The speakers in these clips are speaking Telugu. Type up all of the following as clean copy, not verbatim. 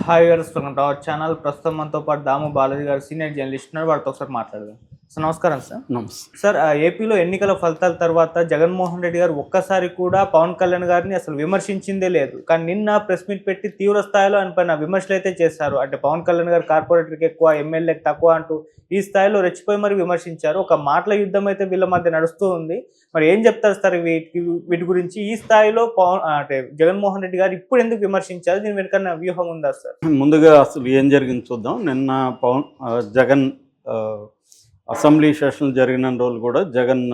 హాయ్ గారు, వెల్కమ్ టు అవర్ ఛానల్. ప్రస్తుతం మనతో పాటు దాము బాలాజీ గారు సీనియర్ జర్నలిస్ట్ ఉన్నారు. వారితో ఒకసారి మాట్లాడదాం. సార్ నమస్కారం సార్. నమస్తే. సార్, ఏపీలో ఎన్నికల ఫలితాల తర్వాత జగన్మోహన్ రెడ్డి గారు ఒక్కసారి కూడా పవన్ కళ్యాణ్ గారిని అసలు విమర్శించిందే లేదు. కానీ నిన్న ప్రెస్ మీట్ పెట్టి తీవ్ర స్థాయిలో ఆయన పైన విమర్శలు అయితే చేశారు. అంటే పవన్ కళ్యాణ్ గారు కార్పొరేటర్కి ఎక్కువ, ఎమ్మెల్యేకి తక్కువ అంటూ ఈ స్థాయిలో రెచ్చిపోయి మరి విమర్శించారు. ఒక మాటల యుద్ధం అయితే వీళ్ళ మధ్య నడుస్తూ ఉంది. మరి ఏం చెప్తారు సార్ వీటి గురించి? ఈ స్థాయిలో అంటే జగన్మోహన్ రెడ్డి గారు ఇప్పుడు ఎందుకు విమర్శించారు? దీని వెనుకన్న వ్యూహం ఉందా సార్? ముందుగా అసలు ఏం జరిగింది చూద్దాం. నిన్న జగన్ అసెంబ్లీ సెషన్ జరిగిన రోజులు కూడా జగన్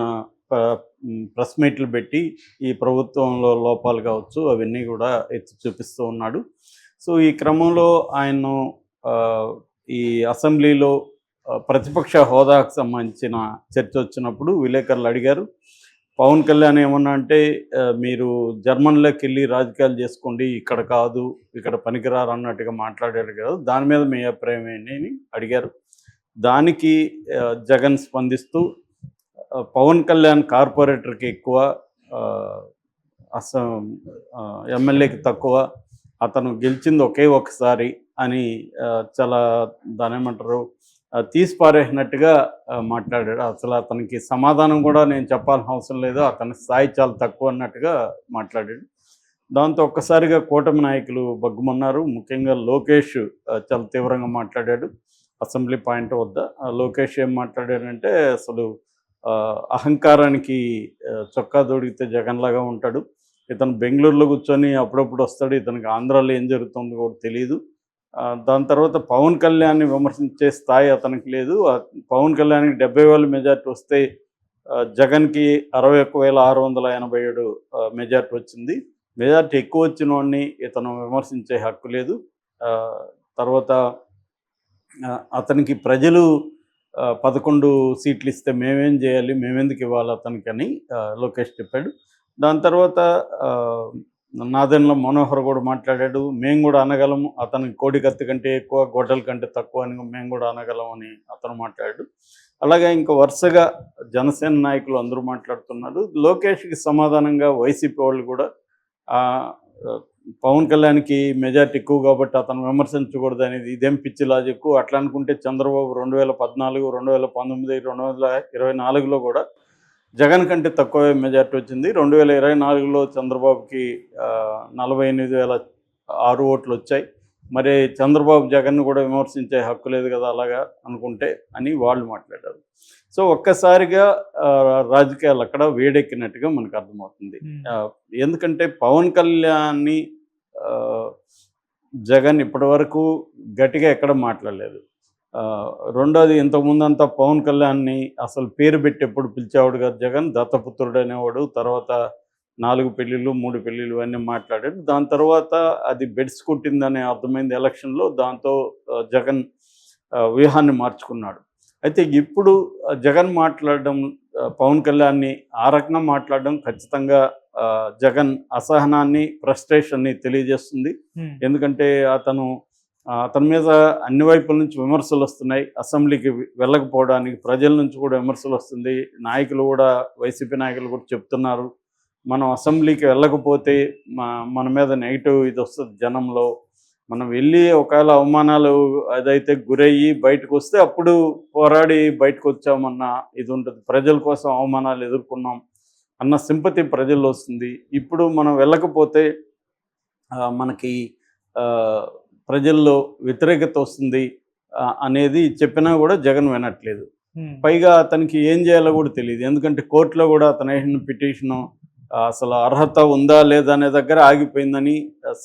ప్రెస్ మీట్లు పెట్టి ఈ ప్రభుత్వంలో లోపాలు కావచ్చు అవన్నీ కూడా ఎత్తి చూపిస్తూ ఉన్నాడు. సో ఈ క్రమంలో ఆయన ఈ అసెంబ్లీలో ప్రతిపక్ష హోదాకు సంబంధించిన చర్చ వచ్చినప్పుడు విలేకరులు అడిగారు, పవన్ కళ్యాణ్ ఏమన్నా అంటే మీరు జర్మన్లోకి వెళ్ళి రాజకీయాలు చేసుకోండి, ఇక్కడ కాదు, ఇక్కడ పనికిరారు అన్నట్టుగా మాట్లాడారు కదా, దాని మీద మీ అభిప్రాయం ఏంటి అని అడిగారు. దానికి జగన్ స్పందిస్తూ పవన్ కళ్యాణ్ కార్పొరేటర్కి ఎక్కువ, ఎమ్మెల్యేకి తక్కువ, అతను గెలిచింది ఒకే ఒకసారి అని చాలా దాని ఏమంటారు తీసిపారేసినట్టుగా మాట్లాడాడు. అసలు అతనికి సమాధానం కూడా నేను చెప్పాల్సిన అవసరం లేదు, అతని స్థాయి చాలా తక్కువ అన్నట్టుగా మాట్లాడాడు. దాంతో ఒక్కసారిగా కూటమి నాయకులు బగ్గుమన్నారు. ముఖ్యంగా లోకేష్ చాలా తీవ్రంగా మాట్లాడాడు అసెంబ్లీ పాయింట్ వద్ద. లోకేష్ ఏం మాట్లాడాడంటే, అసలు అహంకారానికి చొక్కా దొడిగితే జగన్లాగా ఉంటాడు, ఇతను బెంగళూరులో కూర్చొని అప్పుడప్పుడు వస్తాడు, ఇతనికి ఆంధ్రాలో ఏం జరుగుతుందో కూడా తెలియదు. దాని తర్వాత పవన్ కళ్యాణ్ని విమర్శించే స్థాయి అతనికి లేదు. పవన్ కళ్యాణ్కి 70,000 మెజార్టీ వస్తే జగన్కి 61,687 మెజార్టీ వచ్చింది. మెజార్టీ ఎక్కువ వచ్చిన వాడిని ఇతను విమర్శించే హక్కు లేదు. తర్వాత అతనికి ప్రజలు 11 సీట్లు ఇస్తే మేమేం చేయాలి, మేమెందుకు ఇవ్వాలి అతనికి అని లోకేష్ చెప్పాడు. దాని తర్వాత నాదెండ్ల మనోహర్ కూడా మాట్లాడాడు, మేము కూడా అనగలము, అతనికి కోడి కత్తి కంటే ఎక్కువ, గొడ్డల కంటే తక్కువ అని మేము కూడా అనగలం అని అతను మాట్లాడాడు. అలాగే ఇంకా వరుసగా జనసేన నాయకులు అందరూ మాట్లాడుతున్నారు. లోకేష్కి సమాధానంగా వైసీపీ వాళ్ళు కూడా పవన్ కళ్యాణ్కి మెజార్టీ ఎక్కువ కాబట్టి అతను విమర్శించకూడదు అనేది ఇదేం పిచ్చి లాజిక్. అట్లా అనుకుంటే చంద్రబాబు 2014, 2019, 2024లో కూడా జగన్ కంటే తక్కువ మెజార్టీ వచ్చింది. 2024లో చంద్రబాబుకి 48,006 ఓట్లు వచ్చాయి. మరి చంద్రబాబు జగన్ను కూడా విమర్శించే హక్కు లేదు కదా అలాగా అనుకుంటే అని వాళ్ళు మాట్లాడారు. సో ఒక్కసారిగా రాజకీయాలు అక్కడ వేడెక్కినట్టుగా మనకు అర్థమవుతుంది. ఎందుకంటే పవన్ కళ్యాణ్ని జగన్ ఇప్పటివరకు గట్టిగా ఎక్కడ మాట్లాడలేదు. రెండోది, ఇంతకుముందంతా పవన్ కళ్యాణ్ని అసలు పేరు పెట్టి ఎప్పుడు పిలిచేవాడు కాదు జగన్, దత్తపుత్రుడు అనేవాడు. తర్వాత 4 పెళ్ళిళ్ళు 3 పెళ్ళిళ్ళు అన్నీ మాట్లాడాడు. దాని తర్వాత అది బెడ్స్ కుట్టిందనే అర్థమైంది ఎలక్షన్లో. దాంతో జగన్ వ్యూహాన్ని మార్చుకున్నాడు. అయితే ఇప్పుడు జగన్ మాట్లాడడం, పవన్ కళ్యాణ్ని ఆ రకంగా మాట్లాడడం ఖచ్చితంగా జగన్ అసహనాన్ని, ఫ్రస్ట్రేషన్ని తెలియజేస్తుంది. ఎందుకంటే అతని మీద అన్ని వైపుల నుంచి విమర్శలు వస్తున్నాయి. అసెంబ్లీకి వెళ్ళకపోవడానికి ప్రజల నుంచి కూడా విమర్శలు వస్తుంది. నాయకులు కూడా, వైసీపీ నాయకులు కూడా చెప్తున్నారు, మనం అసెంబ్లీకి వెళ్ళకపోతే మన మీద నెగిటివ్ ఇది వస్తుంది జనంలో, మనం వెళ్ళి ఒకవేళ అవమానాలు అదైతే గురయ్యి బయటకు వస్తే అప్పుడు పోరాడి బయటకు వచ్చామన్న ఇది ఉంటుంది. ప్రజల కోసం అవమానాలు ఎదుర్కొన్నాం అన్న సింపతి ప్రజల్లో వస్తుంది. ఇప్పుడు మనం వెళ్ళకపోతే మనకి ప్రజల్లో వ్యతిరేకత వస్తుంది అనేది చెప్పినా కూడా జగన్ వినట్లేదు. పైగా అతనికి ఏం చేయాలో కూడా తెలియదు. ఎందుకంటే కోర్టులో కూడా అతను వేసిన పిటిషను అసలు అర్హత ఉందా లేదా అనే దగ్గర ఆగిపోయిందని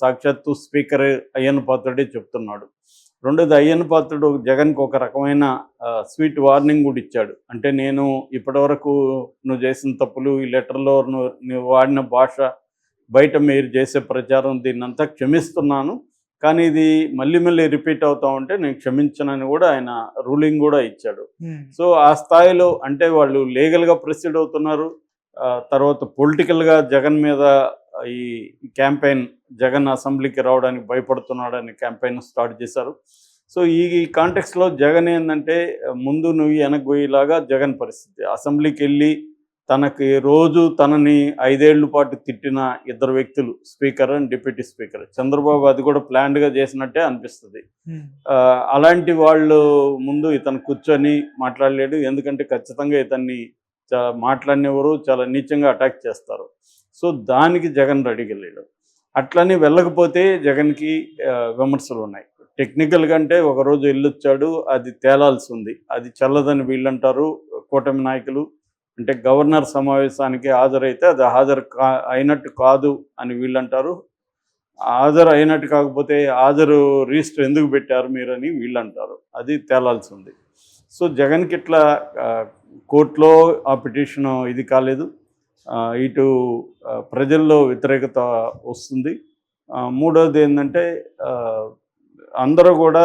సాక్షాత్తు స్పీకర్ అయ్యన్న పాత్రుడే చెప్తున్నాడు. రెండోది, అయ్యన్న పాత్రుడు జగన్కి ఒక రకమైన స్వీట్ వార్నింగ్ కూడా ఇచ్చాడు. అంటే నేను ఇప్పటివరకు నువ్వు చేసిన తప్పులు, ఈ లెటర్లో నువ్వు వాడిన భాష, బయట మీరు చేసే ప్రచారం, దీన్నంతా క్షమిస్తున్నాను, కానీ ఇది మళ్ళీ మళ్ళీ రిపీట్ అవుతా ఉంటే నేను క్షమించనని కూడా ఆయన రూలింగ్ కూడా ఇచ్చాడు. సో ఆ స్థాయిలో అంటే వాళ్ళు లీగల్గా ప్రొసీడ్ అవుతున్నారు. తర్వాత పొలిటికల్గా జగన్ మీద ఈ క్యాంపెయిన్, జగన్ అసెంబ్లీకి రావడానికి భయపడుతున్నాడని క్యాంపెయిన్ స్టార్ట్ చేశారు. సో ఈ కాంటెక్స్లో జగన్ ఏంటంటే ముందు నువ్వు వెనక్కి పోయేలాగా జగన్ పరిస్థితి. అసెంబ్లీకి వెళ్ళి తనకి రోజు తనని 5 ఏళ్ల పాటు తిట్టిన ఇద్దరు వ్యక్తులు, speaker and deputy speaker. Chandrababu అది కూడా ప్లాన్డ్గా చేసినట్టే అనిపిస్తుంది. అలాంటి వాళ్ళు ముందు ఇతను కూర్చొని మాట్లాడలేడు. ఎందుకంటే ఖచ్చితంగా ఇతన్ని మాట్లాడినెవరు చాలా నీచంగా అటాక్ చేస్తారు. సో దానికి జగన్ రెడీగా లేడు. అట్లని వెళ్ళకపోతే జగన్కి విమర్శలు ఉన్నాయి. టెక్నికల్ కంటే ఒకరోజు వెళ్ళొచ్చాడు, అది తేలాల్సి ఉంది. అది చల్లదని వీళ్ళంటారు కూటమి నాయకులు. అంటే గవర్నర్ సమావేశానికి హాజరైతే అది అయినట్టు కాదు అని వీళ్ళంటారు. హాజరు అయినట్టు కాకపోతే హాజరు రిజిస్టర్ ఎందుకు పెట్టారు మీరని వీళ్ళంటారు. అది తేలాల్సి ఉంది. సో జగన్కి ఇట్లా కోర్టులో ఆ పిటిషన్ ఇది కాలేదు. ఇటు ప్రజల్లో వ్యతిరేకత వస్తుంది. మూడవది ఏంటంటే అందరూ కూడా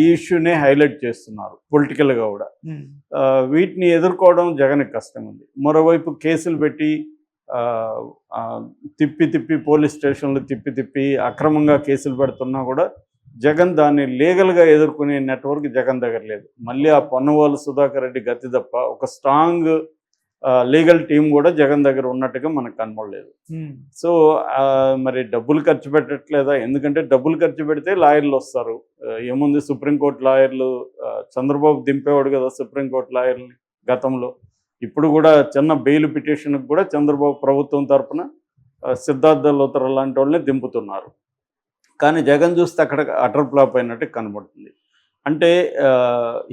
ఈ ఇష్యూనే హైలైట్ చేస్తున్నారు పొలిటికల్గా కూడా. వీటిని ఎదుర్కోవడం జగన్కి కష్టంగా ఉంది. మరోవైపు కేసులు పెట్టి తిప్పి పోలీస్ స్టేషన్లు తిప్పి అక్రమంగా కేసులు పెడుతున్నా కూడా జగన్ దాన్ని లీగల్గా ఎదుర్కొనే నెట్వర్క్ జగన్ దగ్గర లేదు. మళ్ళీ ఆ పొన్నవాళ్ళు సుధాకర్ రెడ్డి గతి తప్ప ఒక స్ట్రాంగ్ లీగల్ టీం కూడా జగన్ దగ్గర ఉన్నట్టుగా మనకు కనబడలేదు. సో మరి డబ్బులు ఖర్చు పెట్టట్లేదా? ఎందుకంటే డబ్బులు ఖర్చు పెడితే లాయర్లు వస్తారు. ఏముంది, సుప్రీంకోర్టు లాయర్లు చంద్రబాబు దింపేవాడు కదా సుప్రీంకోర్టు లాయర్ని గతంలో. ఇప్పుడు కూడా చిన్న బెయిల్ పిటిషన్కి కూడా చంద్రబాబు ప్రభుత్వం తరఫున సిద్ధార్థ లోతర లాంటి వాళ్ళని దింపుతున్నారు. కానీ జగన్ చూస్తే అక్కడ అటర్ ఫ్లాప్ అయినట్టు కనబడుతుంది. అంటే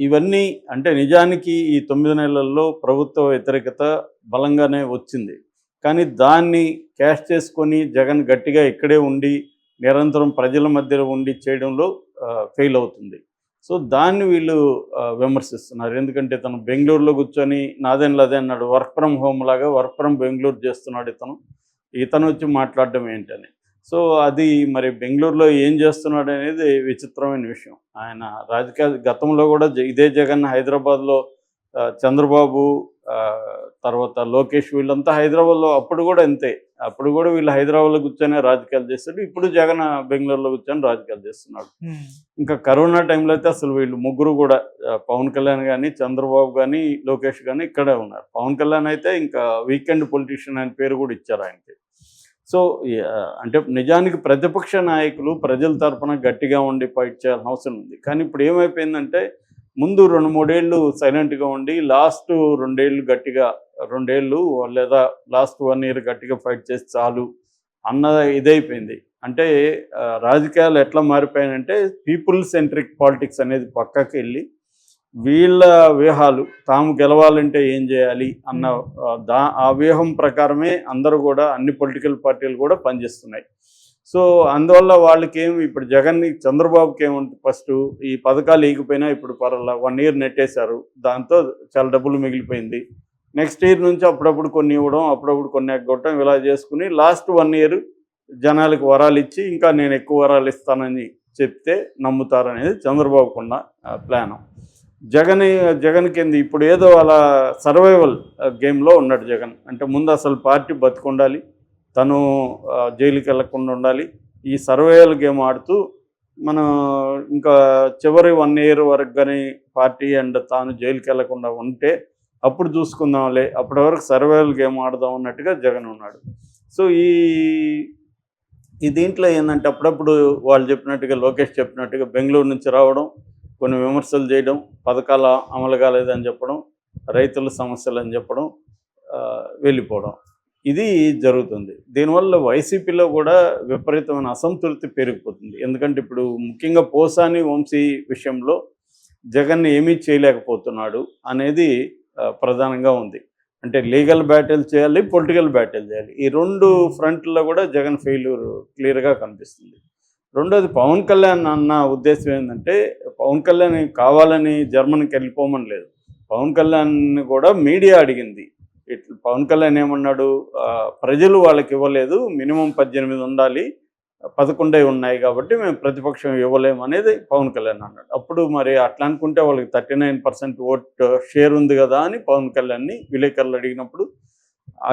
ఇవన్నీ అంటే నిజానికి ఈ 9 నెలల్లో ప్రభుత్వ వ్యతిరేకత బలంగానే వచ్చింది. కానీ దాన్ని క్యాష్ చేసుకొని జగన్ గట్టిగా ఇక్కడే ఉండి నిరంతరం ప్రజల మధ్యలో ఉండి చేయడంలో ఫెయిల్ అవుతుంది. సో దాన్ని వీళ్ళు విమర్శిస్తున్నారు. ఎందుకంటే తను బెంగళూరులో కూర్చొని నాదేంలదే అన్నాడు. వర్క్ ఫ్రమ్ హోమ్ లాగా వర్క్ ఫ్రమ్ బెంగళూరు చేస్తున్నాడు ఇతను వచ్చి మాట్లాడడం ఏంటని. సో అది మరి బెంగళూరులో ఏం చేస్తున్నాడు అనేది విచిత్రమైన విషయం. ఆయన రాజకీయ గతంలో కూడా ఇదే జగన్ హైదరాబాద్లో చంద్రబాబు తర్వాత లోకేష్ వీళ్ళంతా హైదరాబాద్లో అప్పుడు కూడా అంతే. అప్పుడు కూడా వీళ్ళు హైదరాబాద్లో కూర్చొని రాజకీయాలు చేస్తాడు. ఇప్పుడు జగన్ బెంగళూరులో కూర్చొని రాజకీయాలు చేస్తున్నాడు. ఇంకా కరోనా టైంలో అయితే అసలు వీళ్ళు ముగ్గురు కూడా పవన్ కళ్యాణ్ కానీ చంద్రబాబు కానీ లోకేష్ కానీ ఇక్కడే ఉన్నారు. పవన్ కళ్యాణ్ అయితే ఇంకా వీకెండ్ పొలిటీషియన్ అనే పేరు కూడా ఇచ్చారు ఆయనకి. సో అంటే నిజానికి ప్రతిపక్ష నాయకులు ప్రజల తరఫున గట్టిగా ఉండి ఫైట్ చేయాల్సిన అవసరం ఉంది. కానీ ఇప్పుడు ఏమైపోయిందంటే ముందు 2-3 ఏళ్ళు సైలెంట్గా ఉండి లాస్ట్ 2 ఏళ్ళు గట్టిగా 2 ఏళ్ళు లేదా లాస్ట్ 1 ఇయర్ గట్టిగా ఫైట్ చేసి చాలు అన్న ఇదైపోయింది. అంటే రాజకీయాలు ఎట్లా మారిపోయాయంటే పీపుల్ సెంట్రిక్ పాలిటిక్స్ అనేది పక్కకి వెళ్ళి వీళ్ళ వ్యూహాలు తాము గెలవాలంటే ఏం చేయాలి అన్న ఆ వ్యూహం ప్రకారమే అందరూ కూడా అన్ని పొలిటికల్ పార్టీలు కూడా పనిచేస్తున్నాయి. సో అందువల్ల వాళ్ళకి ఇప్పుడు జగన్ని చంద్రబాబుకి ఏముంటుంది, ఫస్ట్ ఈ పథకాలు ఈగిపోయినా ఇప్పుడు 1 ఇయర్ నెట్టేశారు. దాంతో చాలా డబ్బులు మిగిలిపోయింది. నెక్స్ట్ ఇయర్ నుంచి అప్పుడప్పుడు కొన్ని ఇవ్వడం, అప్పుడప్పుడు కొన్ని ఎగ్గొట్టడం, ఇలా చేసుకుని లాస్ట్ 1 ఇయర్ జనాలకు వరాలు ఇచ్చి ఇంకా నేను ఎక్కువ వరాలు ఇస్తానని చెప్తే నమ్ముతారనేది చంద్రబాబుకున్న ప్లాను. జగన్ కింద ఇప్పుడు ఏదో అలా సర్వైవల్ గేమ్లో ఉన్నాడు జగన్. అంటే ముందు అసలు పార్టీ బతుకుండాలి, తను జైలుకి వెళ్లకుండా ఉండాలి. ఈ సర్వైవల్ గేమ్ ఆడుతూ మనం ఇంకా చివరి 1 ఇయర్ వరకు కానీ పార్టీ అండ్ తాను జైలుకి వెళ్లకుండా ఉంటే అప్పుడు చూసుకుందాంలే, అప్పటి వరకు సర్వైవల్ గేమ్ ఆడదాం అన్నట్టుగా జగన్ ఉన్నాడు. సో ఈ దీంట్లో ఏంటంటే అప్పుడప్పుడు వాళ్ళు చెప్పినట్టుగా లోకేష్ చెప్పినట్టుగా బెంగళూరు నుంచి రావడం, కొన్ని విమర్శలు చేయడం, పథకాల అమలు కాలేదని చెప్పడం, రైతుల సమస్యలు అని చెప్పడం, వెళ్ళిపోవడం, ఇది జరుగుతుంది. దీనివల్ల వైసీపీలో కూడా విపరీతమైన అసంతృప్తి పెరిగిపోతుంది. ఎందుకంటే ఇప్పుడు ముఖ్యంగా పోసాని వంశీ విషయంలో జగన్ ఏమీ చేయలేకపోతున్నాడు అనేది ప్రధానంగా ఉంది. అంటే లీగల్ బ్యాటిల్ చేయాలి, పొలిటికల్ బ్యాటిల్ చేయాలి. ఈ 2 ఫ్రంట్లో కూడా జగన్ ఫెయిల్యూర్ క్లియర్గా కనిపిస్తుంది. రెండోది పవన్ కళ్యాణ్ అన్న ఉద్దేశం ఏంటంటే పవన్ కళ్యాణ్ కావాలని జర్మనీకి వెళ్ళిపోమని లేదు. పవన్ కళ్యాణ్ కూడా మీడియా అడిగింది. ఇట్లా పవన్ కళ్యాణ్ ఏమన్నాడు, ప్రజలు వాళ్ళకి ఇవ్వలేదు, మినిమం 18 ఉండాలి, 11 ఉన్నాయి కాబట్టి మేము ప్రతిపక్షం ఇవ్వలేము అనేది పవన్ కళ్యాణ్ అన్నాడు. అప్పుడు మరి అట్లా అనుకుంటే వాళ్ళకి 39% ఓట్ షేర్ ఉంది కదా అని పవన్ కళ్యాణ్ని విలేకరులు అడిగినప్పుడు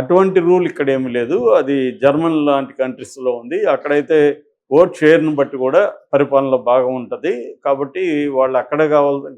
అటువంటి రూల్ ఇక్కడ ఏమీ లేదు, అది జర్మన్ లాంటి కంట్రీస్లో ఉంది, అక్కడైతే ఓట్ షేర్ను బట్టి కూడా పరిపాలనలో బాగా ఉంటుంది, కాబట్టి వాళ్ళు అక్కడ